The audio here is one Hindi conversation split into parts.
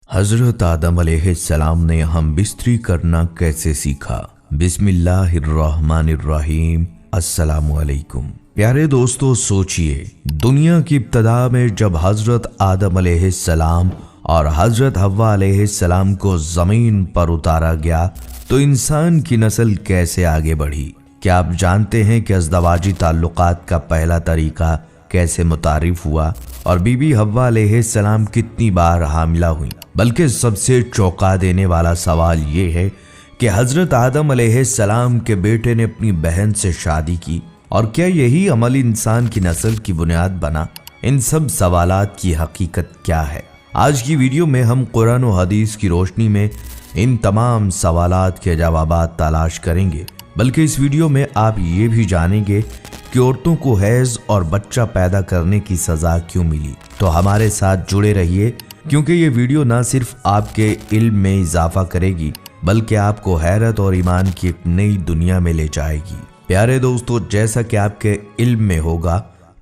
हजरत आदम अलैहिस्सलाम ने हम बिस्तरी करना कैसे सीखा। बिस्मिल्लाहिर्रहमानिर्रहीम। अस्सलामु अलैकुम। प्यारे दोस्तों, सोचिए दुनिया की इब्तदा में जब हजरत आदम अलैहिस्सलाम और हजरत हव्वा अलैहिस्सलाम को जमीन पर उतारा गया तो इंसान की नस्ल कैसे आगे बढ़ी। क्या आप जानते हैं कि अज़दवाजी ताल्लुकात का पहला तरीका कैसे मुतारिफ हुआ और बीबी हव्वा अलैहिस्सलाम कितनी बार हामिला हुई। बल्कि सबसे चौंका देने वाला सवाल ये है कि हजरत आदम अलैहिस्सलाम के बेटे ने अपनी बहन से शादी की और क्या यही अमल इंसान की नस्ल की बुनियाद बना। इन सब सवालात की हकीकत क्या है, आज की वीडियो में हम कुरान और हदीस की रोशनी में इन तमाम सवालात के जवाबात तलाश करेंगे। बल्कि इस वीडियो में आप ये भी जानेंगे कि औरतों को हैज और बच्चा पैदा करने की सजा क्यों मिली। तो हमारे साथ जुड़े रहिए, क्योंकि ये वीडियो ना सिर्फ आपके इल्म में इजाफा करेगी बल्कि आपको हैरत और ईमान की एक नई दुनिया में ले जाएगी। प्यारे दोस्तों, जैसा कि आपके इल्म में होगा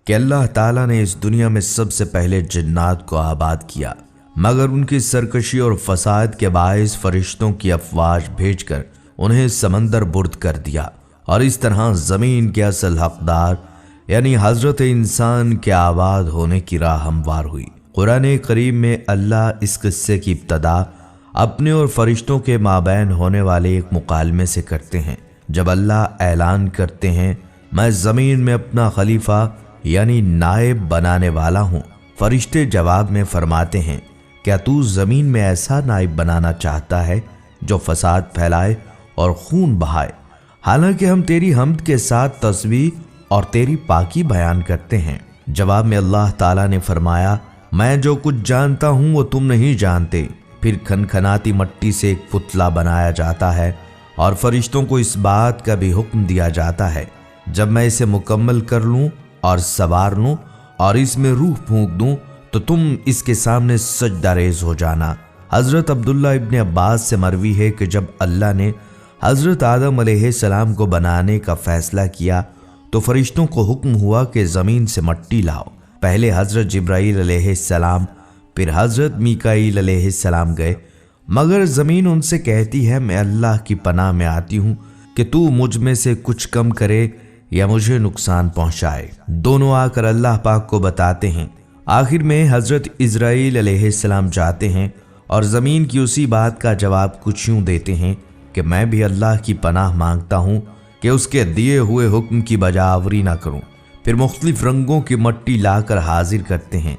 कि अल्लाह ताला ने इस दुनिया में सबसे पहले जिन्नात को आबाद किया, मगर उनकी सरकशी और फसाद के बायस फरिश्तों की अफवाज भेजकर उन्हें समंदर बुर्द कर दिया और इस तरह जमीन के असल हकदार यानी हजरत इंसान के आबाद होने की राह हमवार हुई। कुरान करीम में अल्लाह इस किस्से की इब्तदा अपने और फरिश्तों के माबैन होने वाले एक मुकालमे से करते हैं। जब अल्लाह ऐलान करते हैं, मैं ज़मीन में अपना खलीफा यानी नायब बनाने वाला हूँ, फरिश्ते जवाब में फरमाते हैं, क्या तू ज़मीन में ऐसा नायब बनाना चाहता है जो फसाद फैलाए और खून बहाए। हालांकि हम तेरी हम्द के साथ तस्बीह और तेरी पाकी बयान करते हैं। जवाब में अल्लाह ताला ने फरमाया, मैं जो कुछ जानता हूँ वो तुम नहीं जानते। फिर खनखनाती मट्टी से एक पुतला बनाया जाता है और फरिश्तों को इस बात का भी हुक्म दिया जाता है, जब मैं इसे मुकम्मल कर लूँ और सवार लूँ और इसमें रूह फूंक दूँ तो तुम इसके सामने सजदा रेज़ हो जाना। हज़रत अब्दुल्ला इब्न अब्बास से मरवी है कि जब अल्लाह ने हज़रत आदम अलैहिस्सलाम को बनाने का फैसला किया तो फरिश्तों को हुक्म हुआ कि ज़मीन से मट्टी लाओ। पहले हज़रत जिब्राईल अलैहिस्सलाम फिर हज़रत मीकाईल अलैहिस्सलाम गए, मगर ज़मीन उनसे कहती है, मैं अल्लाह की पनाह में आती हूँ कि तू मुझ में से कुछ कम करे या मुझे नुकसान पहुँचाए। दोनों आकर अल्लाह पाक को बताते हैं। आखिर में हज़रत इज़राईल अलैहिस्सलाम जाते हैं और ज़मीन की उसी बात का जवाब कुछ यूँ देते हैं कि मैं भी अल्लाह की पनाह मांगता हूँ कि उसके दिए हुए हुक्म की बजावरी ना करूँ। फिर मुख्तलिफ रंगों की मट्टी लाकर हाजिर करते हैं।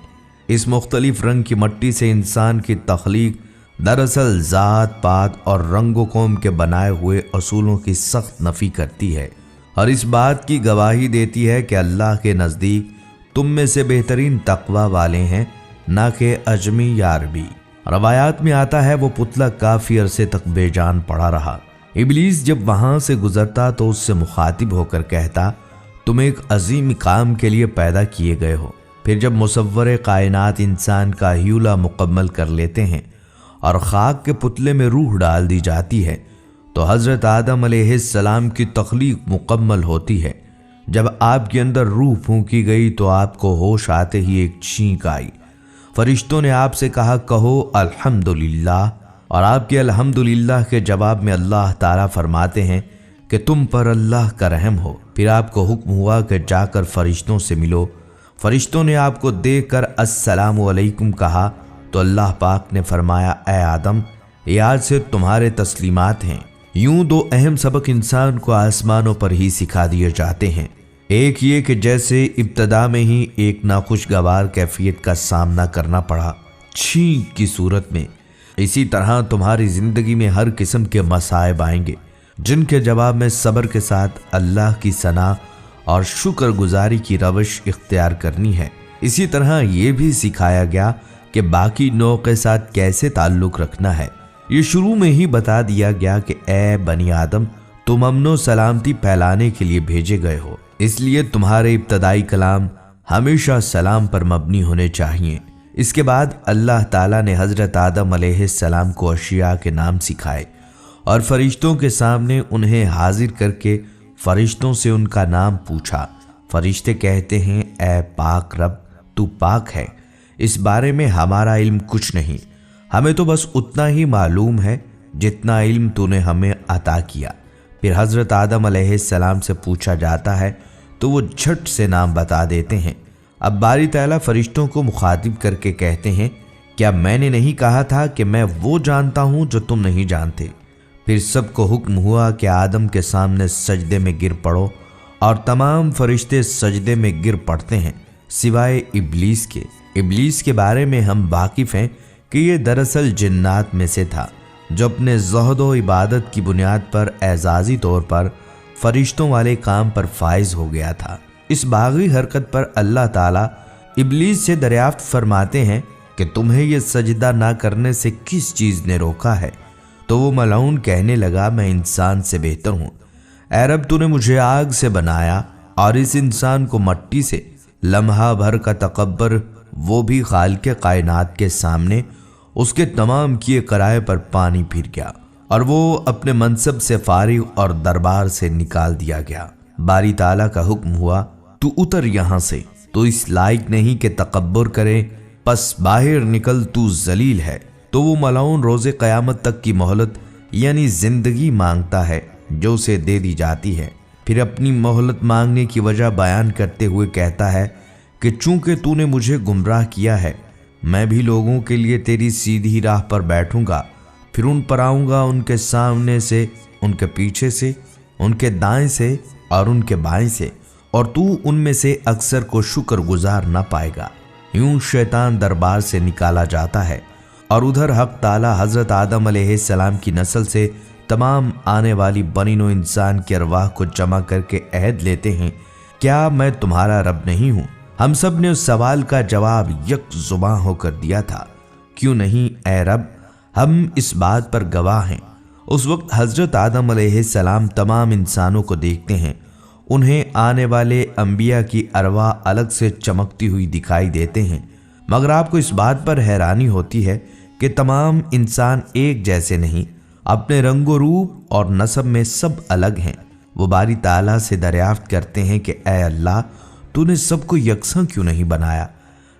इस मुख्तलिफ रंग की मट्टी से इंसान की तख्लीक दरअसल ज़ात पात और रंगो कौम के बनाए हुए असूलों की सख्त नफ़ी करती है और इस बात की गवाही देती है कि अल्लाह के नज़दीक तुम में से बेहतरीन तकवा वाले हैं, ना कि अजमी या अरबी। रवायात में आता है वो पुतला काफ़ी अरसे तक बेजान पड़ा रहा। इब्लीस जब वहाँ से गुजरता तो उससे मुखातिब होकर कहता, तुम एक अजीम काम के लिए पैदा किए गए हो। फिर जब मुसव्वरे कायनात इंसान का ह्यूला मुकम्मल कर लेते हैं और खाक के पुतले में रूह डाल दी जाती है तो हज़रत आदम अलैहिस्सलाम की तख्लीक मुकम्मल होती है। जब आपके अंदर रूह फूंकी गई तो आपको होश आते ही एक छींक आई। फरिश्तों ने आपसे कहा, कहो अल्हम्दुलिल्लाह, और आपके अल्हम्दुलिल्लाह के जवाब में अल्लाह ताला फरमाते हैं कि तुम पर अल्लाह का रहम हो। फिर आपको हुक्म हुआ कि जाकर फरिश्तों से मिलो। फरिश्तों ने आपको देखकर अस्सलामु अलैकुम कहा तो अल्लाह पाक ने फरमाया, ए आदम, ये आज से तुम्हारे तस्लीमात हैं। यूं दो अहम सबक इंसान को आसमानों पर ही सिखा दिए जाते हैं। एक ये कि जैसे इब्तदा में ही एक नाखुशगवार कैफियत का सामना करना पड़ा छींक की सूरत में, इसी तरह तुम्हारी ज़िंदगी में हर किस्म के मसाइब आएंगे जिनके जवाब में सब्र के साथ अल्लाह की सना और शुक्रगुजारी की रवश इख्तियार करनी है। इसी तरह ये भी सिखाया गया कि बाकी नौ के साथ कैसे ताल्लुक़ रखना है। ये शुरू में ही बता दिया गया कि ए बनी आदम, तुम अमनो सलामती फैलाने के लिए भेजे गए हो, इसलिए तुम्हारे इब्तदाई कलाम हमेशा सलाम पर मबनी होने चाहिए। इसके बाद अल्लाह ताला ने हज़रत आदम अलैहिस्सलाम को अशिया के नाम सिखाए और फरिश्तों के सामने उन्हें हाजिर करके फरिश्तों से उनका नाम पूछा। फरिश्ते कहते हैं, ए पाक रब, तू पाक है, इस बारे में हमारा इल्म कुछ नहीं। हमें तो बस उतना ही मालूम है जितना इल्म तूने हमें अता किया। फिर हज़रत आदम अलैहिस्सलाम से पूछा जाता है तो वो झट से नाम बता देते हैं। अब बारी ताला फरिश्तों को मुखातिब करके कहते हैं, क्या मैंने नहीं कहा था कि मैं वो जानता हूं जो तुम नहीं जानते। फिर सबको हुक्म हुआ कि आदम के सामने सजदे में गिर पड़ो, और तमाम फरिश्ते सजदे में गिर पड़ते हैं सिवाय इब्लीस के। इब्लीस के बारे में हम वाकिफ़ हैं कि ये दरअसल जिन्नात में से था, जो अपने ज़ुहद व इबादत की बुनियाद पर एजाज़ी तौर पर फरिश्तों वाले काम पर फाइज हो गया था। इस बागी हरकत पर अल्लाह ताला इब्लीस से दरियाफ्त फरमाते हैं कि तुम्हें यह सजदा ना करने से किस चीज़ ने रोका है। तो वो मलऊन कहने लगा, मैं इंसान से बेहतर हूँ। ऐ रब, तूने मुझे आग से बनाया और इस इंसान को मट्टी से। लम्हा भर का तकब्बर, वो भी खालिक़ कायनात के सामने उसके तमाम किए कराए पर पानी फिर गया और वो अपने मनसब से फारिग और दरबार से निकाल दिया गया। बारी ताला का हुक्म हुआ, तू उतर यहाँ से, तो इस लायक नहीं कि तकब्बुर करे, बस बाहर निकल, तू जलील है। तो वो मलऊन रोज़े क़यामत तक की मोहलत यानी ज़िंदगी मांगता है जो उसे दे दी जाती है। फिर अपनी मोहलत मांगने की वजह बयान करते हुए कहता है कि चूंकि तूने मुझे गुमराह किया है, मैं भी लोगों के लिए तेरी सीधी राह पर बैठूंगा, फिर उन पर आऊँगा, उनके सामने से, उनके पीछे से, उनके दाएं से और उनके बाएं से, और तू उनमें से अक्सर को शुक्रगुजार न पाएगा। यूं शैतान दरबार से निकाला जाता है और उधर हक ताला हज़रत आदम अलैहिस्सलाम की नस्ल से तमाम आने वाली बनीनो इंसान की अरवाह को जमा करके अहद लेते हैं, क्या मैं तुम्हारा रब नहीं हूँ। हम सब ने उस सवाल का जवाब यक जुबां होकर दिया था, क्यों नहीं ए रब, हम इस बात पर गवाह हैं। उस वक्त हज़रत आदम अलैहिस्सलाम तमाम इंसानों को देखते हैं। उन्हें आने वाले अंबिया की अरवाह अलग से चमकती हुई दिखाई देते हैं, मगर आपको इस बात पर हैरानी होती है कि तमाम इंसान एक जैसे नहीं, अपने रंगो रूप और नस्ब में सब अलग हैं। वो बारी ताला से दरियाफ्त करते हैं कि ए अल्लाह, तूने सबको यकसा क्यों नहीं बनाया।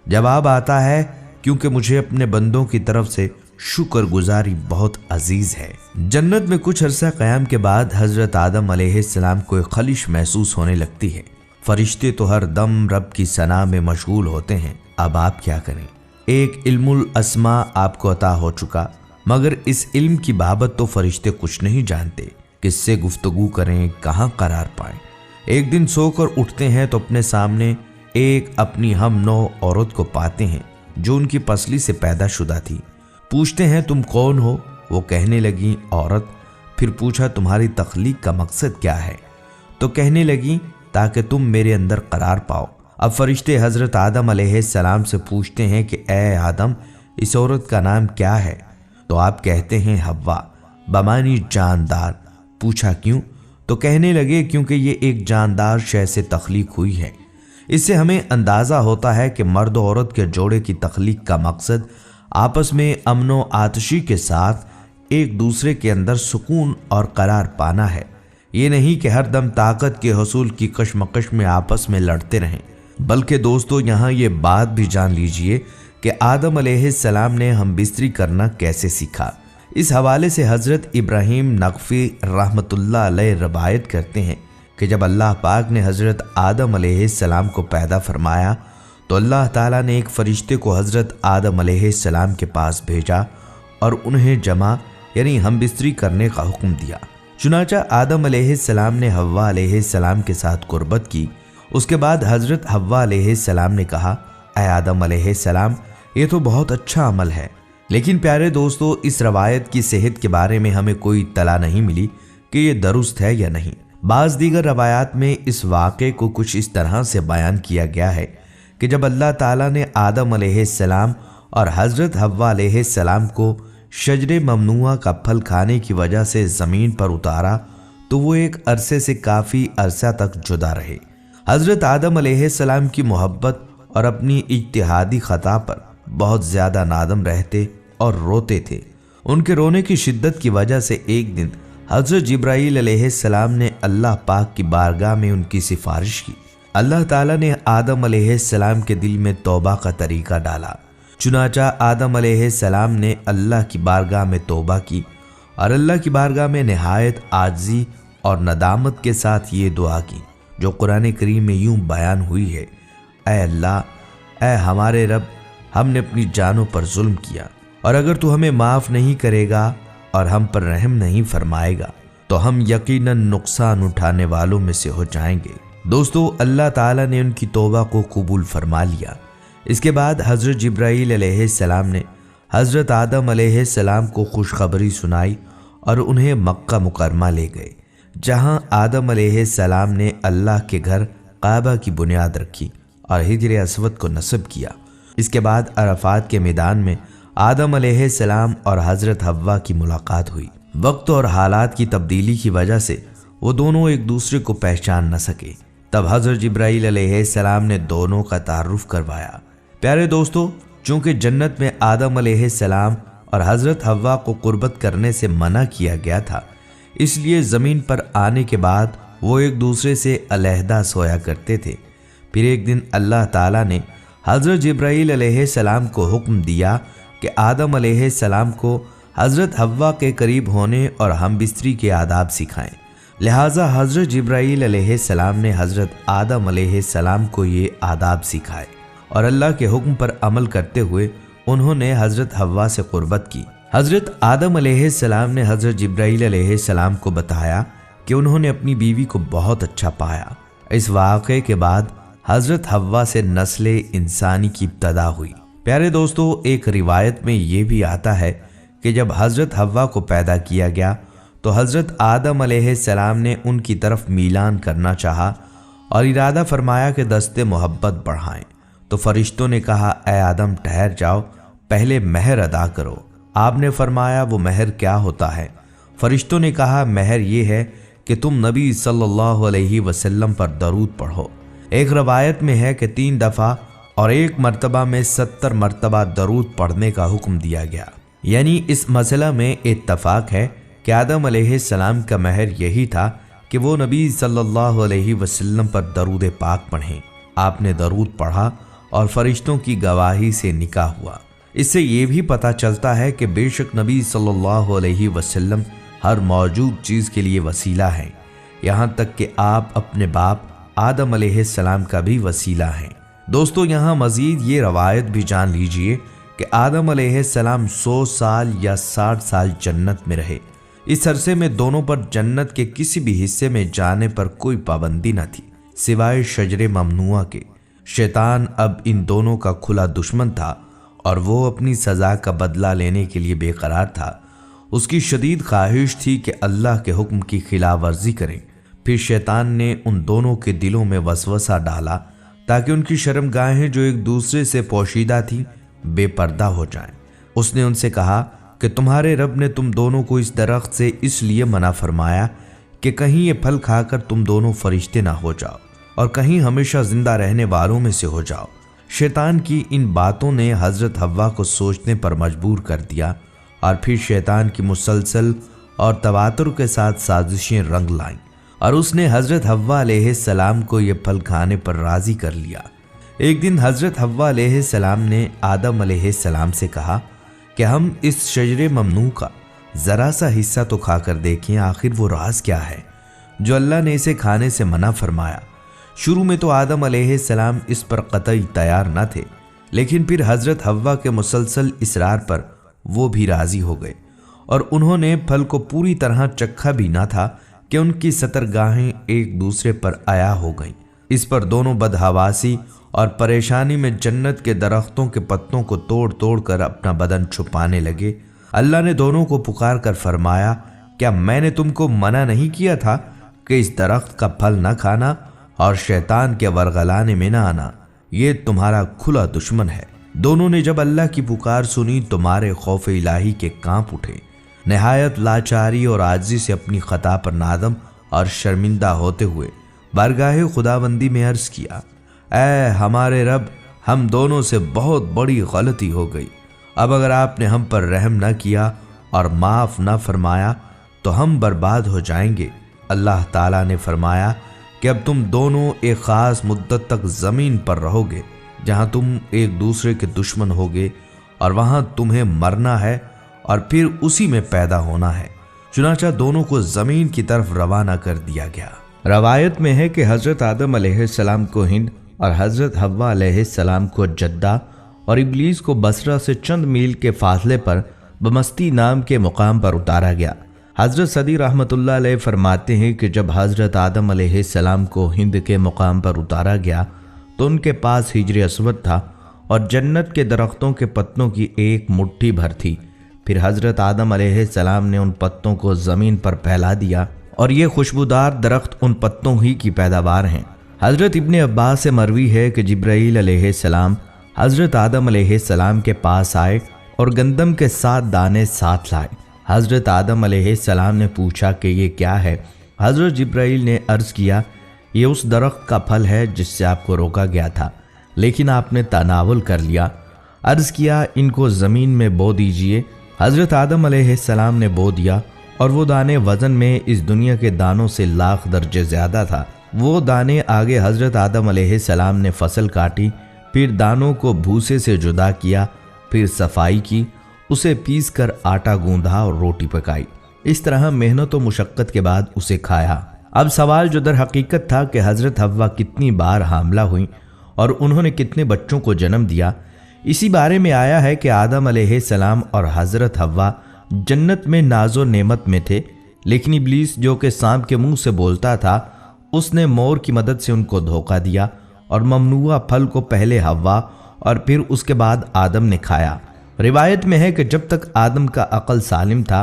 जवाब आता है, क्योंकि मुझे अपने बंदों की तरफ से शुक्रगुजारी बहुत अजीज है। जन्नत में कुछ अरसा क़याम के बाद हज़रत आदम अलैहिस्सलाम को एक खलिश महसूस होने लगती है। फरिश्ते तो हर दम रब की सना में मशगूल होते हैं। अब आप क्या करें। एक इल्मुल अस्मा आपको अता हो चुका, मगर इस इल्म की बाबत तो फरिश्ते कुछ नहीं जानते। किससे गुफ्तगू करें, कहाँ करार पाएं। एक दिन सोकर उठते हैं तो अपने सामने एक अपनी हम नौ औरत को पाते हैं जो उनकी पसली से पैदा शुदा थी। पूछते हैं, तुम कौन हो। वो कहने लगी, औरत। फिर पूछा, तुम्हारी तख्लीक का मकसद क्या है। तो कहने लगी, ताकि तुम मेरे अंदर करार पाओ। अब फरिश्ते हज़रत आदम अलैहिस्सलाम से पूछते हैं कि ए आदम, इस औरत का नाम क्या है। तो आप कहते हैं हव्वा, बमानी जानदार। पूछा क्यों। तो कहने लगे, क्योंकि ये एक जानदार शय से तख्लीक हुई है। इससे हमें अंदाज़ा होता है कि मर्द और औरत के जोड़े की तख्लीक का मकसद आपस में अमनो आतशी के साथ एक दूसरे के अंदर सुकून और करार पाना है। ये नहीं कि हर दम ताकत के हसूल की कशमकश में आपस में लड़ते रहें। बल्कि दोस्तों, यहाँ ये बात भी जान लीजिए कि आदम अलैहिस्सलाम ने हम बिस्तरी करना कैसे सीखा। इस हवाले से हज़रत इब्राहीम नक़फ़ी रहमतुल्लाह अलैह रवायत करते हैं कि जब अल्लाह पाक ने हज़रत आदम अलैहिस्सलाम को पैदा फरमाया तो अल्लाह ताला ने एक फ़रिश्ते को हज़रत आदम अलैहिस्सलाम के पास भेजा और उन्हें जमा यानी हम बिस्तरी करने का हुक्म दिया। चुनाचा आदम अलैहिस्सलाम ने हव्वा अलैहिस्सलाम के साथ कुर्बत की। उसके बाद हज़रत हव्वा अलैहिस्सलाम ने कहा, ऐ आदम अलैहिस्सलाम, ये तो बहुत अच्छा अमल है। लेकिन प्यारे दोस्तों, इस रवायत की सेहत के बारे में हमें कोई इत्तला नहीं मिली कि ये दुरुस्त है या नहीं। बाज़ दीगर रवायात में इस वाक़े को कुछ इस तरह से बयान किया गया है कि जब अल्लाह ताला ने आदम अलैहिस्सलाम और हज़रत हव्वा अलैहिस्सलाम को शजरे ममनुआ का फल खाने की वजह से ज़मीन पर उतारा तो वो एक अरसे से काफ़ी अरसा तक जुदा रहे। हज़रत आदम अलैहिस्सलाम की मोहब्बत और अपनी इज्तिहादी ख़ता पर बहुत ज़्यादा नादम रहते और रोते थे। उनके रोने की शिद्दत की वजह से एक दिन हज़रत जिब्राईल अलैहिस्सलाम ने अल्लाह पाक की बारगाह में उनकी सिफारिश की। अल्लाह ताला ने आदम अलैहिस्सलाम के दिल में तौबा का तरीका डाला। चुनाचा आदम अलैहिस्सलाम ने अल्लाह की बारगाह में तौबा की और अल्लाह की बारगाह में निहायत आजिज़ी और नदामत के साथ ये दुआ की जो कुरान करीम में यूं बयान हुई है, ऐ अल्लाह, ऐ हमारे रब, हमने अपनी जानों पर जुल्म किया और अगर तू हमें माफ़ नहीं करेगा और हम पर रहम नहीं फरमाएगा तो हम यकीनन नुकसान उठाने वालों में से हो जाएंगे। दोस्तों, अल्लाह ताला ने उनकी तौबा को कबूल फरमा लिया। इसके बाद हज़रत जिब्राईल अलैहिस्सलाम ने हज़रत आदम अलैहिस्सलाम को खुशखबरी सुनाई और उन्हें मक्का मुकरमा ले गए, जहां आदम अलैहिस्सलाम ने अल्लाह के घर काबा की बुनियाद रखी और हिजर अस्वद को नस्ब किया। इसके बाद अरफात के मैदान में आदम अलैहिस्सलाम और हज़रत हव्वा की मुलाकात हुई। वक्त और हालात की तब्दीली की वजह से वो दोनों एक दूसरे को पहचान न सके। तब हज़रत जिब्राईल अलैहिस्सलाम ने दोनों का तारुफ करवाया। प्यारे दोस्तों, चूँकि जन्नत में आदम अलैहिस्सलाम और हज़रत हव्वा को कुर्बत करने से मना किया गया था, इसलिए ज़मीन पर आने के बाद वो एक दूसरे से अलहदा सोया करते थे। फिर एक दिन अल्लाह ताला ने हज़रत जिब्राईल अलैहिस्सलाम को हुक्म दिया कि आदम अलैहिस्सलाम को हज़रत हव्वा के करीब होने और हम बिस्तरी के आदाब सिखाएं। लिहाजा हज़रत जिब्राईल अलैहिस्सलाम ने हज़रत आदम अलैहिस्सलाम को ये आदाब सिखाए और अल्लाह के हुक्म पर अमल करते हुए उन्होंने हज़रत हव्वा से कुर्बत की। हज़रत आदम अलैहिस्सलाम ने हज़रत जिब्राईल अलैहिस्सलाम को बताया कि उन्होंने अपनी बीवी को बहुत अच्छा पाया। इस वाक़े के बाद हज़रत हव्वा से नस्ल इंसानी की इब्तदा हुई। प्यारे दोस्तों, एक रिवायत में ये भी आता है कि जब हज़रत हव्वा को पैदा किया गया तो हज़रत आदम अलैहिस्सलाम ने उनकी तरफ मीलान करना चाहा और इरादा फरमाया कि दस्ते मोहब्बत बढ़ाएं। तो फरिश्तों ने कहा, ऐ आदम, ठहर जाओ, पहले महर अदा करो। आपने फरमाया, वो महर क्या होता है? फरिश्तों ने कहा, महर ये है कि तुम नबी सल्लल्लाहु अलैहि वसल्लम पर दरूद पढ़ो। एक रवायत में है कि 3 दफ़ा और एक मरतबा में 70 मरतबा दरूद पढ़ने का हुक्म दिया गया। यानी इस मसला में इत्तफाक है कि आदम अलैहिस्सलाम का महर यही था कि वो नबी सल्लल्लाहु अलैहि वसल्लम पर दरूद पाक पढ़ें। आपने दरूद पढ़ा और फरिश्तों की गवाही से निकाह हुआ। इससे ये भी पता चलता है कि बेशक नबी सल्लल्लाहु अलैहि वसल्लम हर मौजूद चीज़ के लिए वसीला हैं, यहाँ तक कि आप अपने बाप आदम अलैहिस्सलाम का भी वसीला हैं। दोस्तों, यहाँ मज़ीद ये रवायत भी जान लीजिए कि आदम अलैहिस्सलाम 100 साल या 60 साल जन्नत में रहे। इस अरसे में दोनों पर जन्नत के किसी भी हिस्से में जाने पर कोई पाबंदी न थी सिवाय शजरे ममनुआ के। शैतान अब इन दोनों का खुला दुश्मन था और वो अपनी सज़ा का बदला लेने के लिए बेकरार था। उसकी शदीद ख्वाहिश थी कि अल्लाह के हुक्म की खिलाफ वर्जी करें। फिर शैतान ने उन दोनों के दिलों में वसवसा डाला ताकि उनकी शर्मगाहें जो एक दूसरे से पोशीदा थी बेपर्दा हो जाएं। उसने उनसे कहा कि तुम्हारे रब ने तुम दोनों को इस दरख्त से इसलिए मना फरमाया कि कहीं ये फल खाकर तुम दोनों फरिश्ते ना हो जाओ और कहीं हमेशा जिंदा रहने वालों में से हो जाओ। शैतान की इन बातों ने हज़रत हव्वा को सोचने पर मजबूर कर दिया और फिर शैतान की मुसलसल और तवातुर के साथ साजिशें रंग लाईं और उसने हज़रत हव्वा अलैहिस्सलाम को ये फल खाने पर राज़ी कर लिया। एक दिन हज़रत हव्वा अलैहिस्सलाम ने आदम अलैहिस्सलाम से कहा कि हम इस शजरे ममनू का ज़रा सा हिस्सा तो खाकर देखें, आखिर वो राज क्या है जो अल्लाह ने इसे खाने से मना फरमाया। शुरू में तो आदम अलैहिस्सलाम इस पर कतई तैयार न थे, लेकिन फिर हज़रत हव्वा के मुसलसल इसरार पर वो भी राज़ी हो गए और उन्होंने फल को पूरी तरह चखा भी ना था कि उनकी सतरगाहें एक दूसरे पर आया हो गईं। इस पर दोनों बदहवासी और परेशानी में जन्नत के दरख्तों के पत्तों को तोड़ तोड़ कर अपना बदन छुपाने लगे। अल्लाह ने दोनों को पुकार कर फरमाया, क्या मैंने तुमको मना नहीं किया था कि इस दरख्त का फल न खाना और शैतान के वरगलाने में न आना? ये तुम्हारा खुला दुश्मन है। दोनों ने जब अल्लाह की पुकार सुनी तो मारे खौफ इलाही के कांप उठे। नहायत लाचारी और आजिज़ी से अपनी खता पर नादम और शर्मिंदा होते हुए बारगाहे खुदाबंदी में अर्ज़ किया, ऐ हमारे रब, हम दोनों से बहुत बड़ी गलती हो गई। अब अगर आपने हम पर रहम न किया और माफ़ न फरमाया तो हम बर्बाद हो जाएंगे। अल्लाह ताला ने फरमाया कि अब तुम दोनों एक ख़ास मुद्दत तक ज़मीन पर रहोगे जहाँ तुम एक दूसरे के दुश्मन होगे और वहां तुम्हें मरना है और फिर उसी में पैदा होना है। चुनाचा दोनों को जमीन की तरफ रवाना कर दिया गया। रवायत में है कि हजरत आदम अलैहिस्सलाम को हिंद और हजरत हव्वा अलैहिस्सलाम को जद्दा और इब्लीस को बसरा से चंद मील के फासले पर बमस्ती नाम के मुकाम पर उतारा गया। हजरत सदी रहमतुल्लाह अलैह फरमाते हैं कि जब हजरत आदम अलैहिस्सलाम को हिंद के मुकाम पर उतारा गया तो उनके पास हिजर अस्वद था और जन्नत के दरख्तों के पत्तों की एक मुट्ठी भर थी। फिर हजरत आदम अलैहिस्सलाम ने उन पत्तों को ज़मीन पर फैला दिया और ये खुशबूदार दरख्त उन पत्तों ही की पैदावार हैं। हजरत इब्ने अब्बास से मरवी है कि जिब्राईल अलैहिस्सलाम हजरत आदम अलैहिस्सलाम के पास आए और गंदम के 7 दाने साथ लाए। हजरत आदम अलैहिस्सलाम ने पूछा कि ये क्या है। हजरत जिब्राईल ने अर्ज़ किया, ये उस दरख्त का फल है जिससे आपको रोका गया था, लेकिन आपने तनावुल कर लिया। अर्ज़ किया, इनको ज़मीन में बो दीजिए। हजरत आदम अलैहिस्सलाम ने बो दिया और वो दाने वज़न में इस दुनिया के दानों से लाख दर्जे ज़्यादा था। वो दाने आगे हजरत आदम अलैहिस्सलाम ने फसल काटी, फिर दानों को भूसे से जुदा किया, फिर सफाई की, उसे पीस कर आटा गूंधा और रोटी पकाई। इस तरह मेहनत और मुशक्क़त के बाद उसे खाया। अब सवाल जो दर हकीकत था कि हजरत हव्वा कितनी बार हामला हुई और उन्होंने कितने बच्चों को जन्म दिया, इसी बारे में आया है कि आदम अलैहिस्सलाम और हजरत हव्वा जन्नत में नाजो नेमत में थे, लेकिन इब्लीस जो कि सांप के मुंह से बोलता था, उसने मोर की मदद से उनको धोखा दिया और ममनुआ फल को पहले हव्वा और फिर उसके बाद आदम ने खाया। रिवायत में है कि जब तक आदम का अकल सालिम था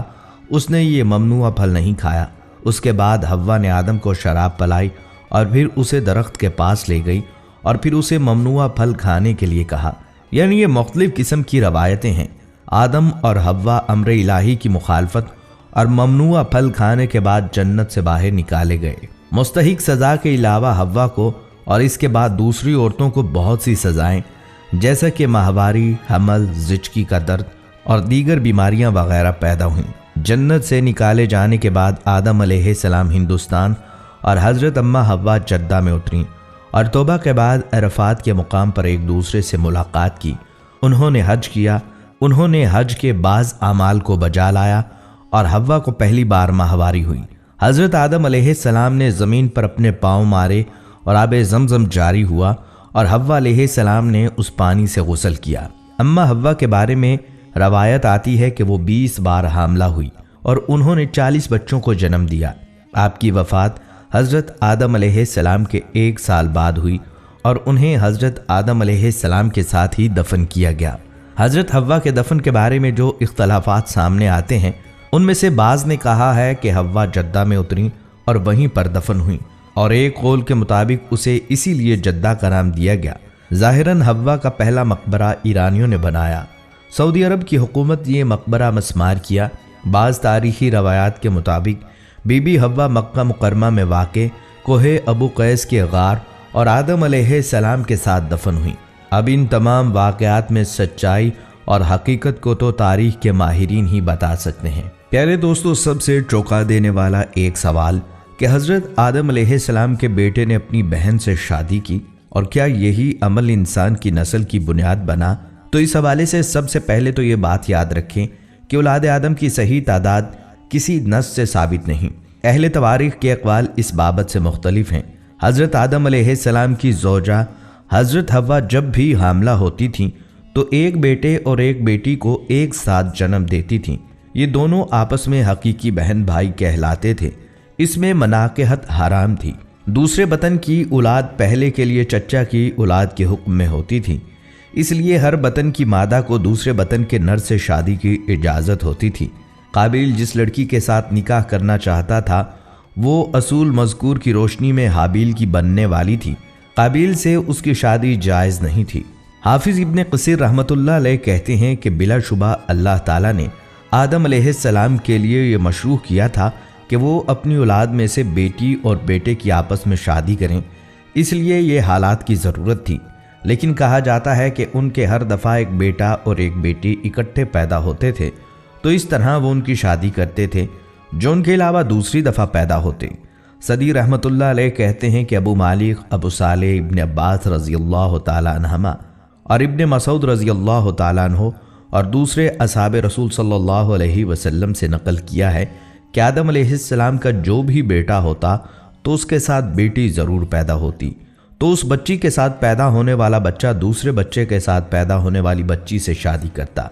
उसने ये ममनुआ फल नहीं खाया। उसके बाद हव्वा ने आदम को शराब पिलाई और फिर उसे दरख्त के पास ले गई और फिर उसे ममनुआ फल खाने के लिए कहा। यानी ये मुख्तलिफ किस्म की रवायतें हैं। आदम और हव्वा अम्र इलाही की मुखालफत और ममनुआ फल खाने के बाद जन्नत से बाहर निकाले गए। मुस्तहिक सज़ा के अलावा हव्वा को और इसके बाद दूसरी औरतों को बहुत सी सज़ाएं जैसा कि माहवारी, हमल, ज़िचकी का दर्द और दीगर बीमारियां वगैरह पैदा हुईं। जन्नत से निकाले जाने के बाद आदम अलैहिस्सलाम हिंदुस्तान और हज़रत अम्मा हव्वा जद्दा में उतरीं और तौबा के बाद अरफात के मुकाम पर एक दूसरे से मुलाकात की। उन्होंने हज किया। उन्होंने हज के बाज़ आमाल को बजा लाया और हव्वा को पहली बार माहवारी हुई। हज़रत आदम अलैहिस्सलाम ने ज़मीन पर अपने पाँव मारे और आबे ज़मज़म जारी हुआ और हव्वा अलैहिस्सलाम ने उस पानी से गुस्ल किया। अम्मा हव्वा के बारे में रवायत आती है कि वो 20 बार हामला हुई और उन्होंने 40 बच्चों को जन्म दिया। आपकी वफ़ात हज़रत आदम अलैहिस्सलाम के 1 साल बाद हुई और उन्हें हज़रत आदम अलैहिस्सलाम के साथ ही दफन किया गया। हज़रत हव्वा के दफन के बारे में जो इख्तलाफात सामने आते हैं, उनमें से बाज़ ने कहा है कि हव्वा जद्दा में उतरी और वहीं पर दफन हुई और एक कौल के मुताबिक उसे इसीलिए जद्दा का नाम दिया गया। ज़ाहिरन हव्वा का पहला मकबरा ईरानियों ने बनाया। सऊदी अरब की हुकूमत ये मकबरा मस्मार किया। बाज़ तारीखी रवायात के मुताबिक बीबी हव्वा मक्का मुकरमा में वाक़े कोहे अबू कैस के गार और आदम अलैहिस्सलाम के साथ दफन हुई। अब इन तमाम वाक़यात में सच्चाई और हकीकत को तो तारीख के माहिरीन ही बता सकते हैं। प्यारे दोस्तों, सबसे चौंका देने वाला एक सवाल कि हज़रत आदम अलैहिस्सलाम के बेटे ने अपनी बहन से शादी की और क्या यही अमल इंसान की नस्ल की बुनियाद बना। तो इस हवाले से सबसे पहले तो ये बात याद रखें कि औलाद आदम की सही तादाद किसी नस से साबित नहीं। अहले तवारीख के अक़वाल इस बाबत से मुख्तलिफ हैं। हज़रत आदम अलैहिस्सलाम की ज़ौजा हज़रत हव्वा जब भी हामला होती थीं तो एक बेटे और एक बेटी को एक साथ जन्म देती थीं। ये दोनों आपस में हकीकी बहन भाई कहलाते थे। इसमें मनाक़हत हराम थी। दूसरे बतन की औलाद पहले के लिए चच्चा की औलाद के हुक्म में होती थी, इसलिए हर बतन की मादा को दूसरे बतन के नर से शादी की इजाज़त होती थी। काबिल जिस लड़की के साथ निकाह करना चाहता था वो असूल मज़कूर की रोशनी में हाबिल की बनने वाली थी। काबिल से उसकी शादी जायज़ नहीं थी। हाफिज़ इब्ने कसीर रहमतुल्लाह अलैह कहते हैं कि बिलाशुबा अल्लाह ताला ने आदम अलैहिस्सलाम के लिए ये मशरूह किया था कि वो अपनी औलाद में से बेटी और बेटे की आपस में शादी करें, इसलिए ये हालात की ज़रूरत थी। लेकिन कहा जाता है कि उनके हर दफ़ा एक बेटा और एक बेटी इकट्ठे पैदा होते थे, तो इस तरह वो उनकी शादी करते थे जो उनके अलावा दूसरी दफ़ा पैदा होते। सदी रहमतुल्लाह अलैह कहते हैं कि अबू मालिक, अबू सालेह, इब्ने अब्बास रज़ियल्लाहु ताला अन्हुमा और इब्ने मसूद रज़ियल्लाहु ताला अन्हु और दूसरे असहाब रसूल सल्लल्लाहु अलैहि वसल्लम से नकल किया है कि आदम अलैहिस्सलाम का जो भी बेटा होता तो उसके साथ बेटी ज़रूर पैदा होती, तो उस बच्ची के साथ पैदा होने वाला बच्चा दूसरे बच्चे के साथ पैदा होने वाली बच्ची से शादी करता।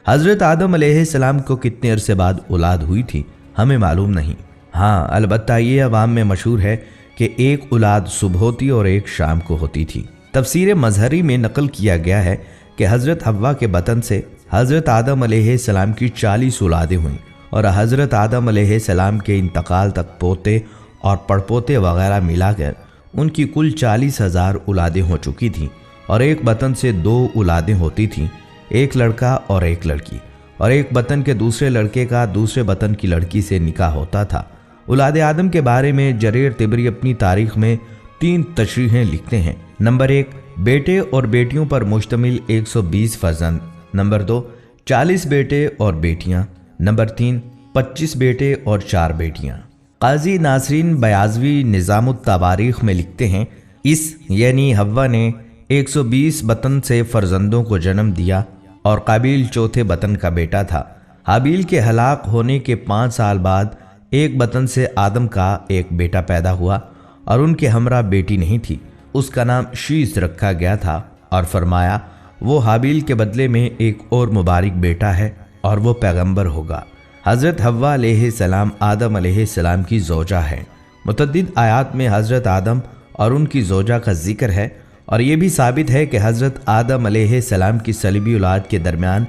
हज़रत आदम अलैहिस्सलाम को कितने अरसे बाद औलाद हुई थी हमें मालूम नहीं। हाँ, अलबत्ता ये अवाम में मशहूर है कि एक औलाद सुबह होती और एक शाम को होती थी। तफसीर मजहरी में नकल किया गया है कि हज़रत हव्वा के बतन से हज़रत आदम अलैहिस्सलाम की 40 औलादें हुईं और हज़रत आदम अलैहिस्सलाम के इंतकाल तक पोते और पड़पोते वगैरह मिलाकर उनकी कुल 40,000 औलादें हो चुकी थीं और एक बतन से 2 औलादें होती थीं, एक लड़का और एक लड़की, और एक बतन के दूसरे लड़के का दूसरे बतन की लड़की से निकाह होता था। औलाद आदम के बारे में जरीर तिबरी अपनी तारीख में 3 तशरीहें लिखते हैं। नंबर 1, बेटे और बेटियों पर मुश्तमिल 120 फर्जंद। नंबर 2, 40 बेटे और बेटियां। नंबर 3, 25 बेटे और 4 बेटियां। काजी नासरीन बयाज़वी निज़ामुत तवारीख में लिखते हैं, इस यानी हव्वा ने 120 बतन से फर्जंदों को जन्म दिया और काबिल चौथे बतन का बेटा था। हाबिल के हलाक होने के 5 साल बाद एक बतन से आदम का एक बेटा पैदा हुआ और उनके हमरा बेटी नहीं थी। उसका नाम शीस रखा गया था और फरमाया, वो हाबिल के बदले में एक और मुबारक बेटा है और वो पैगंबर होगा। हज़रत हव्वा अलैहिस्सलाम आदम अलैहिस्सलाम की ज़ौजा है। मुतअद्दिद आयात में हज़रत आदम और उनकी ज़ौजा का जिक्र है और ये भी साबित है कि हज़रत आदम अलैहिस्सलाम की सलीबी औलाद के दरमियान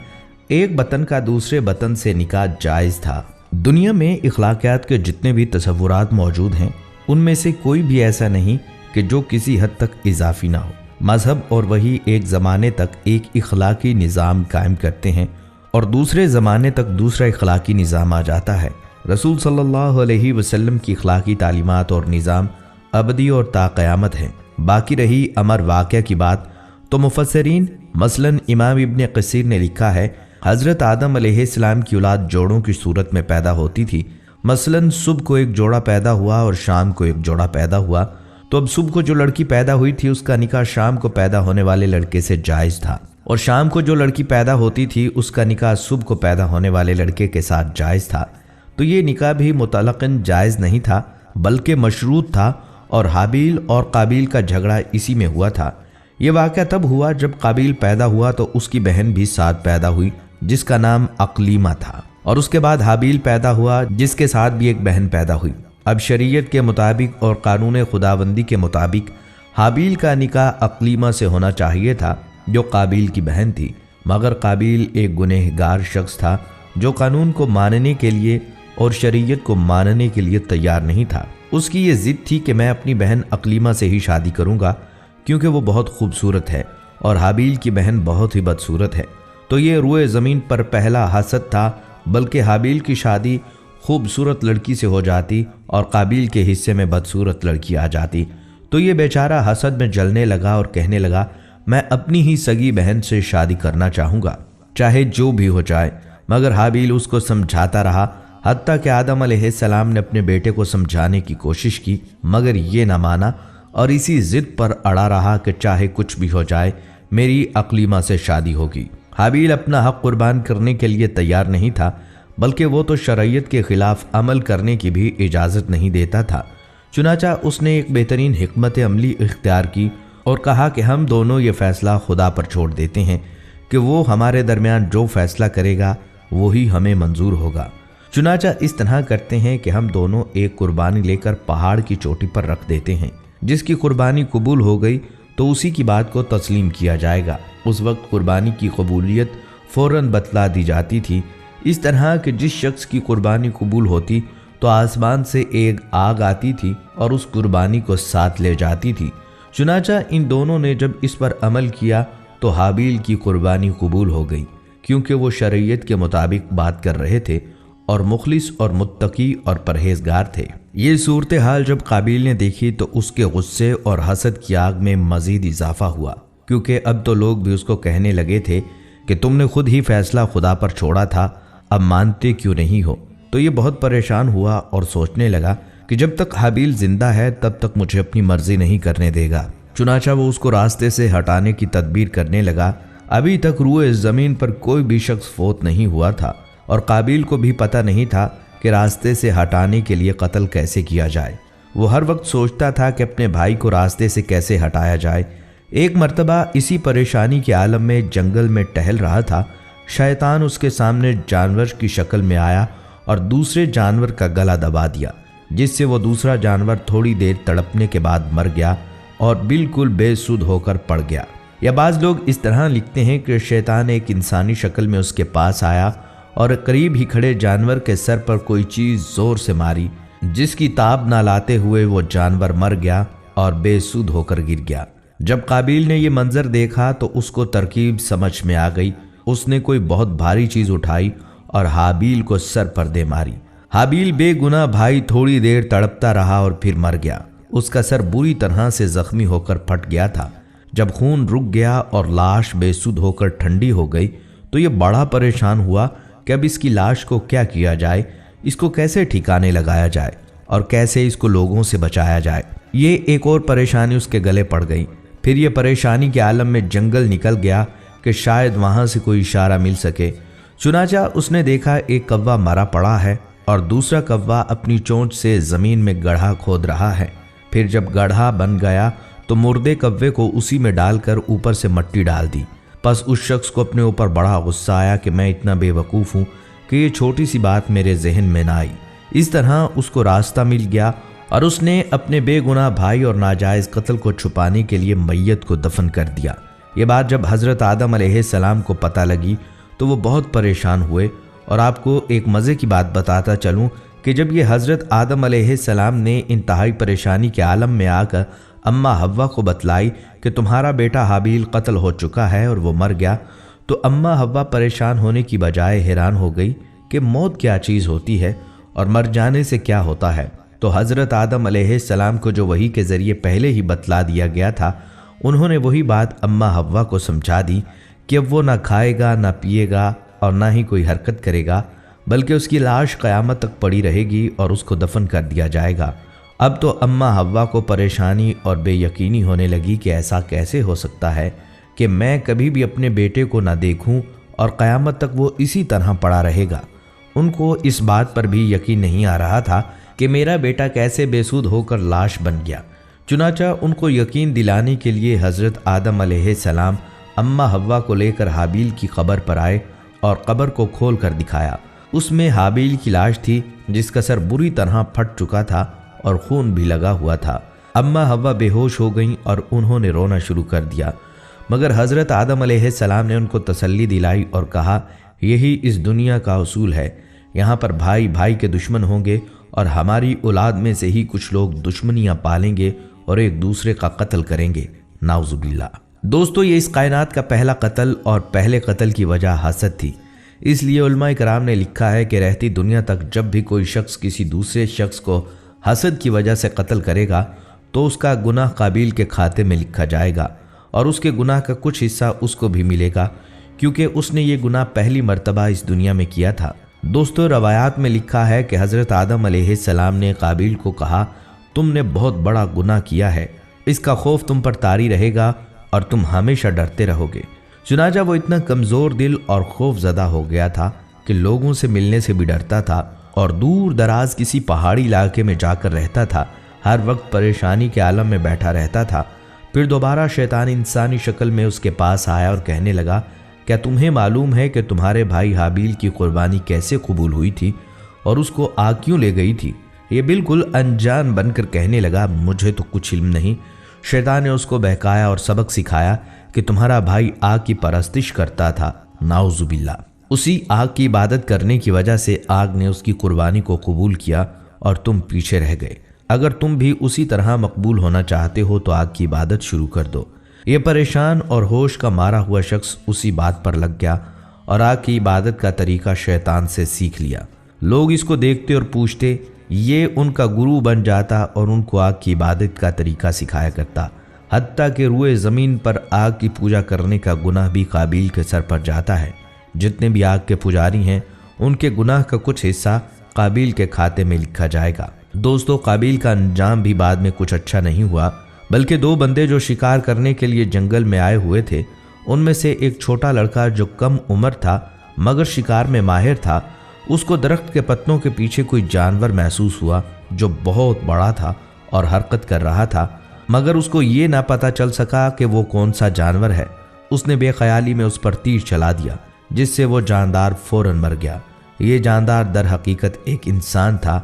एक बतन का दूसरे बतन से निकाह जायज़ था। दुनिया में इखलाकियात के जितने भी तसव्वुरात मौजूद हैं उनमें से कोई भी ऐसा नहीं कि जो किसी हद तक इजाफी ना हो। मजहब और वही एक ज़माने तक एक इखलाकी निज़ाम कायम करते हैं और दूसरे ज़माने तक दूसरा इखलाकी निज़ाम आ जाता है। रसूल सल्लल्लाहु अलैहि वसल्लम की इखलाकी तालीमात और निज़ाम अबदी और ताक़यामत है। बाकी रही अमर वाक़या की बात तो मुफस्सिरीन मसलन इमाम इब्न कसीर ने लिखा है, हज़रत आदम अलैहिस्सलाम की औलाद जोड़ों की सूरत में पैदा होती थी। मसलन सुबह को एक जोड़ा पैदा हुआ और शाम को एक जोड़ा पैदा हुआ, तो अब सुबह को जो लड़की पैदा हुई थी उसका निकाह शाम को पैदा होने वाले लड़के से जायज़ था और शाम को जो लड़की पैदा होती थी उसका निकाह सुबह को पैदा होने वाले लड़के के साथ जायज़ था। तो ये निकाह भी मुतलक़न जायज़ नहीं था बल्कि मशरूत था और हाबिल और काबिल का झगड़ा इसी में हुआ था। ये वाक़या तब हुआ जब काबिल पैदा हुआ तो उसकी बहन भी साथ पैदा हुई जिसका नाम अक़लीमा था और उसके बाद हाबिल पैदा हुआ जिसके साथ भी एक बहन पैदा हुई। अब शरीयत के मुताबिक और कानून खुदाबंदी के मुताबिक हाबिल का निकाह अक़लीमा से होना चाहिए था जो काबिल की बहन थी, मगर काबिल एक गुनहगार शख्स था जो कानून को मानने के लिए और शरीयत को मानने के लिए तैयार नहीं था। उसकी ये ज़िद थी कि मैं अपनी बहन अक़लीमा से ही शादी करूँगा क्योंकि वो बहुत खूबसूरत है और हाबिल की बहन बहुत ही बदसूरत है। तो ये रुए ज़मीन पर पहला हसद था, बल्कि हाबिल की शादी खूबसूरत लड़की से हो जाती और काबिल के हिस्से में बदसूरत लड़की आ जाती। तो ये बेचारा हसद में जलने लगा और कहने लगा, मैं अपनी ही सगी बहन से शादी करना चाहूँगा चाहे जो भी हो जाए। मगर हाबिल उसको समझाता रहा, हत्ता कि आदम अलैहिस्सलाम ने अपने बेटे को समझाने की कोशिश की मगर ये ना माना और इसी ज़िद पर अड़ा रहा कि चाहे कुछ भी हो जाए मेरी अक़लीमा से शादी होगी। हाबिल अपना हक़ कुर्बान करने के लिए तैयार नहीं था, बल्कि वो तो शरीयत के ख़िलाफ़ अमल करने की भी इजाज़त नहीं देता था। चुनाचा उसने एक बेहतरीन हिकमत अमली इख्तियार की और कहा कि हम दोनों ये फ़ैसला खुदा पर छोड़ देते हैं कि वो हमारे दरमियान जो फ़ैसला करेगा वही हमें मंजूर होगा। चुनाचा इस तरह करते हैं कि हम दोनों एक कुर्बानी लेकर पहाड़ की चोटी पर रख देते हैं, जिसकी कुर्बानी कबूल हो गई तो उसी की बात को तस्लीम किया जाएगा। उस वक्त कुर्बानी की कबूलियत फ़ौरन बतला दी जाती थी, इस तरह कि जिस शख्स की कुर्बानी कबूल होती तो आसमान से एक आग आती थी और उस कुर्बानी को साथ ले जाती थी। चुनाचा इन दोनों ने जब इस पर अमल किया तो हाबिल की कुर्बानी कबूल हो गई क्योंकि वो शरीयत के मुताबिक बात कर रहे थे और मुखलिस और मुत्तकी और परहेजगार थे। ये सूरत हाल जब काबिल ने देखी तो उसके गुस्से और हसद की आग में मज़ीद इजाफा हुआ, क्योंकि अब तो लोग भी उसको कहने लगे थे कि तुमने खुद ही फैसला खुदा पर छोड़ा था, अब मानते क्यों नहीं हो। तो ये बहुत परेशान हुआ और सोचने लगा कि जब तक हाबिल जिंदा है तब तक मुझे अपनी मर्जी नहीं करने देगा। चुनाचा वो उसको रास्ते से हटाने की तदबीर करने लगा। अभी तक रूए ज़मीन पर कोई भी शख्स फोत नहीं हुआ था और काबिल को भी पता नहीं था कि रास्ते से हटाने के लिए कत्ल कैसे किया जाए। वो हर वक्त सोचता था कि अपने भाई को रास्ते से कैसे हटाया जाए। एक मर्तबा इसी परेशानी के आलम में जंगल में टहल रहा था। शैतान उसके सामने जानवर की शक्ल में आया और दूसरे जानवर का गला दबा दिया, जिससे वो दूसरा जानवर थोड़ी देर तड़पने के बाद मर गया और बिल्कुल बेसुध होकर पड़ गया। या बाज़ लोग इस तरह लिखते हैं कि शैतान एक इंसानी शक्ल में उसके पास आया और करीब ही खड़े जानवर के सर पर कोई चीज़ ज़ोर से मारी, जिसकी ताब ना लाते हुए वो जानवर मर गया और बेसुध होकर गिर गया। जब काबिल ने ये मंजर देखा तो उसको तरकीब समझ में आ गई। उसने कोई बहुत भारी चीज़ उठाई और हाबील को सर पर दे मारी। हाबील बेगुनाह भाई थोड़ी देर तड़पता रहा और फिर मर गया। उसका सर बुरी तरह से जख्मी होकर फट गया था। जब खून रुक गया और लाश बेसुध होकर ठंडी हो गई तो ये बड़ा परेशान हुआ कि अब इसकी लाश को क्या किया जाए, इसको कैसे ठिकाने लगाया जाए और कैसे इसको लोगों से बचाया जाए। ये एक और परेशानी उसके गले पड़ गई। फिर ये परेशानी के आलम में जंगल निकल गया कि शायद वहाँ से कोई इशारा मिल सके। चुनाचा उसने देखा एक कौवा मरा पड़ा है और दूसरा कौवा अपनी चोंच से ज़मीन में गड्ढा खोद रहा है। फिर जब गड्ढा बन गया तो मुर्दे कौवे को उसी में डालकर ऊपर से मिट्टी डाल दी। बस उस शख्स को अपने ऊपर बड़ा गुस्सा आया कि मैं इतना बेवकूफ़ हूँ कि ये छोटी सी बात मेरे जहन में ना आई। इस तरह उसको रास्ता मिल गया और उसने अपने बेगुनाह भाई और नाजायज़ कत्ल को छुपाने के लिए मैयत को दफन कर दिया। ये बात जब हज़रत आदम अलैहिस्सलाम को पता लगी तो वो बहुत परेशान हुए। और आपको एक मज़े की बात बताता चलूँ कि जब ये हज़रत आदम अलैहिस्सलाम ने इंतहाई परेशानी के आलम में आकर अम्मा हव्वा को बतलाई कि तुम्हारा बेटा हाबील कत्ल हो चुका है और वो मर गया, तो अम्मा हव्वा परेशान होने की बजाय हैरान हो गई कि मौत क्या चीज़ होती है और मर जाने से क्या होता है। तो हज़रत आदम अलैहिस्सलाम को जो वही के ज़रिए पहले ही बतला दिया गया था, उन्होंने वही बात अम्मा हव्वा को समझा दी कि अब वो ना खाएगा, ना पिएगा और ना ही कोई हरकत करेगा, बल्कि उसकी लाश क़यामत तक पड़ी रहेगी और उसको दफन कर दिया जाएगा। अब तो अम्मा हव्वा को परेशानी और बेयकीनी होने लगी कि ऐसा कैसे हो सकता है कि मैं कभी भी अपने बेटे को ना देखूं और क़यामत तक वो इसी तरह पड़ा रहेगा। उनको इस बात पर भी यकीन नहीं आ रहा था कि मेरा बेटा कैसे बेसुध होकर लाश बन गया। चुनाचा उनको यकीन दिलाने के लिए हज़रत आदम अलैहिस्सलाम अम्मा हव्वा को लेकर हाबील की कब्र पर आए और कब्र को खोल कर दिखाया। उसमें हाबील की लाश थी जिसका सर बुरी तरह फट चुका था और खून भी लगा हुआ था। अम्मा हव्वा बेहोश हो गईं और उन्होंने रोना शुरू कर दिया, मगर हज़रत आदम अलैहिस्सलाम ने उनको तसल्ली दिलाई और कहा, यही इस दुनिया का उसूल है। यहाँ पर भाई भाई के दुश्मन होंगे और हमारी औलाद में से ही कुछ लोग दुश्मनियाँ पालेंगे और एक दूसरे का कत्ल करेंगे। नाउज़ुबिल्लाह। दोस्तों, ये इस कायनात का पहला कत्ल और पहले कत्ल की वजह हसद थी। इसलिए उलमाए कराम ने लिखा है कि रहती दुनिया तक जब भी कोई शख्स किसी दूसरे शख्स को हसद की वजह से कत्ल करेगा तो उसका गुनाह काबिल के खाते में लिखा जाएगा और उसके गुनाह का कुछ हिस्सा उसको भी मिलेगा, क्योंकि उसने ये गुनाह पहली मर्तबा इस दुनिया में किया था। दोस्तों, रवायात में लिखा है कि हज़रत आदम अलैहिस्सलाम ने काबिल को कहा, तुमने बहुत बड़ा गुनाह किया है, इसका खौफ तुम पर तारी रहेगा और तुम हमेशा डरते रहोगे। चुनाचा वो इतना कमज़ोर दिल और खौफज़दा हो गया था कि लोगों से मिलने से भी डरता था और दूर दराज किसी पहाड़ी इलाके में जाकर रहता था। हर वक्त परेशानी के आलम में बैठा रहता था। फिर दोबारा शैतान इंसानी शक्ल में उसके पास आया और कहने लगा, क्या तुम्हें मालूम है कि तुम्हारे भाई हाबील की कुर्बानी कैसे कबूल हुई थी और उसको आग क्यों ले गई थी? ये बिल्कुल अनजान बनकर कहने लगा, मुझे तो कुछ इल्म नहीं। शैतान ने उसको बहकाया और सबक सिखाया कि तुम्हारा भाई आग की परस्तिश करता था। नाउज़ुबिल्लाह। उसी आग की इबादत करने की वजह से आग ने उसकी कुर्बानी को कबूल किया और तुम पीछे रह गए। अगर तुम भी उसी तरह मकबूल होना चाहते हो तो आग की इबादत शुरू कर दो। ये परेशान और होश का मारा हुआ शख्स उसी बात पर लग गया और आग की इबादत का तरीका शैतान से सीख लिया। लोग इसको देखते और पूछते, ये उनका गुरु बन जाता और उनको आग की इबादत का तरीका सिखाया करता। हत्ता कि रुए ज़मीन पर आग की पूजा करने का गुनाह भी काबिल के सर पर जाता है। जितने भी आग के पुजारी हैं उनके गुनाह का कुछ हिस्सा काबिल के खाते में लिखा जाएगा। दोस्तों, काबिल का अंजाम भी बाद में कुछ अच्छा नहीं हुआ, बल्कि दो बंदे जो शिकार करने के लिए जंगल में आए हुए थे उनमें से एक छोटा लड़का जो कम उम्र था मगर शिकार में माहिर था, उसको दरख्त के पत्तों के पीछे कोई जानवर महसूस हुआ जो बहुत बड़ा था और हरकत कर रहा था, मगर उसको ये ना पता चल सका कि वो कौन सा जानवर है। उसने बेख्याली में उस पर तीर चला दिया जिससे वो जानदार फौरन मर गया। ये जानदार दर हकीकत एक इंसान था,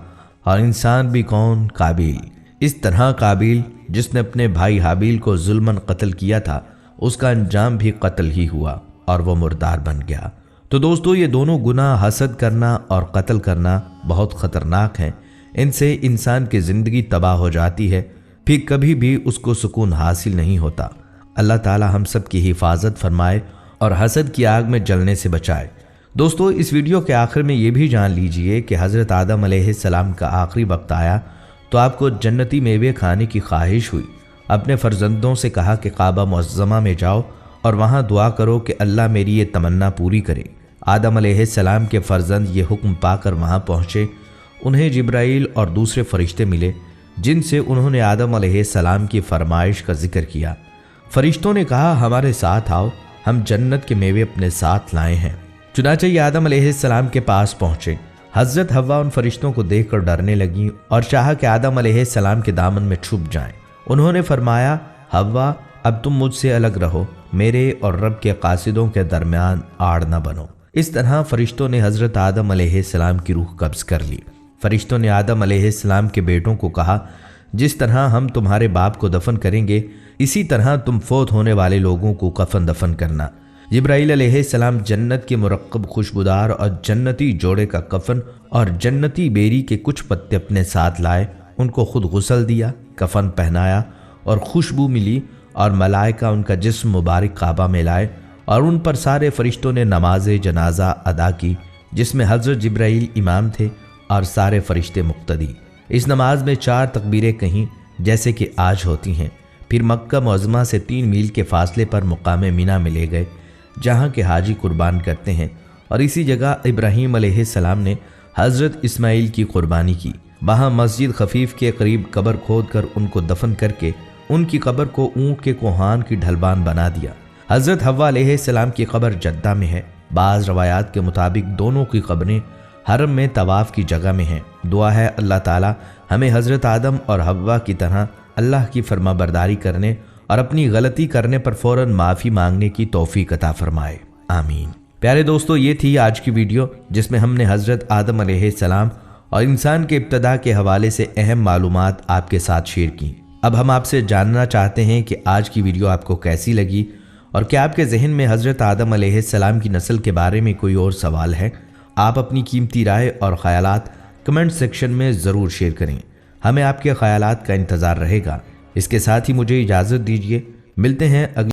और इंसान भी कौन? काबिल। इस तरह काबिल जिसने अपने भाई हाबिल को जुल्मन कत्ल किया था, उसका अंजाम भी कत्ल ही हुआ और वो मुर्दार बन गया। तो दोस्तों, ये दोनों गुनाह हसद करना और कत्ल करना बहुत ख़तरनाक हैं। इनसे इंसान की ज़िंदगी तबाह हो जाती है, फिर कभी भी उसको सुकून हासिल नहीं होता। अल्लाह ताला हम सब की हिफाजत फरमाए और हसद की आग में जलने से बचाए। दोस्तों, इस वीडियो के आखिर में ये भी जान लीजिए कि हज़रत आदम अलैहिस्सलाम का आखिरी वक्त आया तो आपको जन्नती मेवे खाने की ख्वाहिश हुई। अपने फ़र्जंदों से कहा कि काबा मुअज़्ज़मा में जाओ और वहाँ दुआ करो कि अल्लाह मेरी ये तमन्ना पूरी करे। आदम अलैहिस्सलाम के फ़र्जंद ये हुक्म पाकर वहाँ पहुँचे। उन्हें जिब्राईल और दूसरे फरिश्ते मिले जिनसे उन्होंने आदम अलैहिस्सलाम की फरमाइश का जिक्र किया। फरिश्तों ने कहा, हमारे साथ आओ, हम जन्नत के मेवे अपने साथ लाए हैं। चुनांचे ये आदम अलैहिस्सलाम के पास पहुंचे। हज़रत हव्वा उन फरिश्तों को देखकर डरने लगी और चाहा कि आदम अलैहिस्सलाम के दामन में छुप जाएं। उन्होंने फरमाया, हव्वा, अब तुम मुझसे अलग रहो, मेरे और रब के कासिदों के दरमियान आड़ न बनो। इस तरह फरिश्तों ने हज़रत आदम अलैहिस्सलाम की रूह कब्ज़ कर ली। फरिश्तों ने आदम अलैहिस्सलाम के बेटों को कहा, जिस तरह हम तुम्हारे बाप को दफन करेंगे, इसी तरह तुम फौत होने वाले लोगों को कफन दफन करना। जिब्राईल अलैहिस्सलाम जन्नत के मुरक्कब खुशबूदार और जन्नती जोड़े का कफन और जन्नती बेरी के कुछ पत्ते अपने साथ लाए। उनको खुद गुस्ल दिया, कफन पहनाया और खुशबू मिली, और मलाइका उनका जिस्म मुबारक काबा में लाए और उन पर सारे फरिश्तों ने नमाज जनाजा अदा की, जिसमें हज़रत जिब्राईल इमाम थे और सारे फरिश्ते मुक्तदी। इस नमाज में 4 तकबीरें कहीं जैसे कि आज होती हैं। फिर मक्का मुअज़्ज़मा से 3 मील के फासले पर मुकाम मिना में ले गए, जहाँ के हाजी कुर्बान करते हैं, और इसी जगह इब्राहीम अलैहिस्सलाम ने हज़रत इस्माइल की कुर्बानी की। वहाँ मस्जिद खफीफ के करीब कब्र खोद कर उनको दफन करके उनकी कब्र को ऊँट के कोहान की ढलबान बना दिया। हज़रत हव्वा अलैहिस्सलाम की कब्र जद्दा में है। बाज़ रवायात के मुताबिक दोनों की कब्रें हरम में तवाफ़ की जगह में हैं। दुआ है अल्लाह ताला हमें हज़रत आदम और हव्वा की तरह अल्लाह की फरमाबरदारी करने और अपनी गलती करने पर फ़ौरन माफ़ी मांगने की तौफीक अता फरमाए, आमीन। प्यारे दोस्तों, ये थी आज की वीडियो जिसमें हमने हज़रत आदम अलैहिस्सलाम और इंसान के इब्तदा के हवाले से अहम मालूमात आपके साथ शेयर की। अब हम आपसे जानना चाहते हैं कि आज की वीडियो आपको कैसी लगी और क्या आपके जहन में हज़रत आदम अलैहिस्सलाम की नस्ल के बारे में कोई और सवाल है। आप अपनी कीमती राय और ख़यालात कमेंट सेक्शन में ज़रूर शेयर करें। हमें आपके ख़यालात का इंतज़ार रहेगा। इसके साथ ही मुझे इजाज़त दीजिए, मिलते हैं अगले